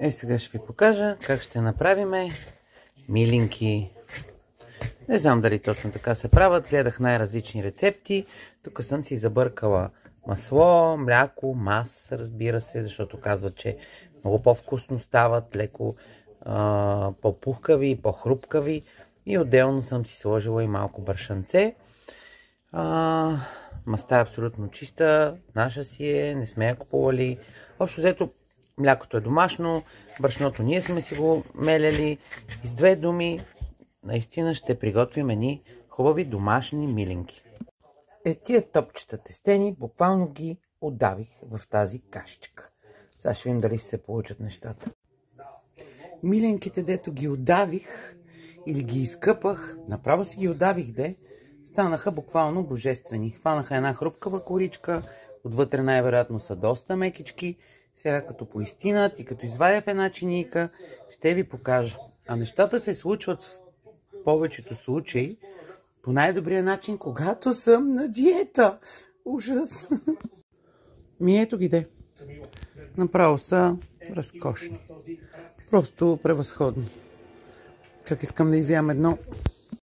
Сега ще ви покажа как ще направим милинки. Не знам дали точно така се правят. Гледах най-различни рецепти. Тук съм си забъркала масло, мляко, мас, разбира се, защото казват, че много по-вкусно стават, леко по-пухкави, по-хрупкави. И отделно съм си сложила и малко бършанце. Маста е абсолютно чиста, наша си е, не сме я купували. Общо взето, млякото е домашно, брашното ние сме си го меляли. И с две думи, наистина ще приготвим едни хубави домашни милинки. Тия топчета тестени буквално ги отдавих в тази кашичка. Сега ще видим дали се получат нещата. Миленките, дето ги отдавих или ги изкъпах, направо си ги отдавих, станаха буквално божествени. Хванаха една хрупкава коричка, отвътре най-вероятно са доста мекички. Сега като поистинат и като извадя в една чинийка, ще ви покажа. А нещата се случват в повечето случаи по най-добрия начин, когато съм на диета. Ужас! Ето ги, направо са разкошни. Просто превъзходни. Как искам да изям едно.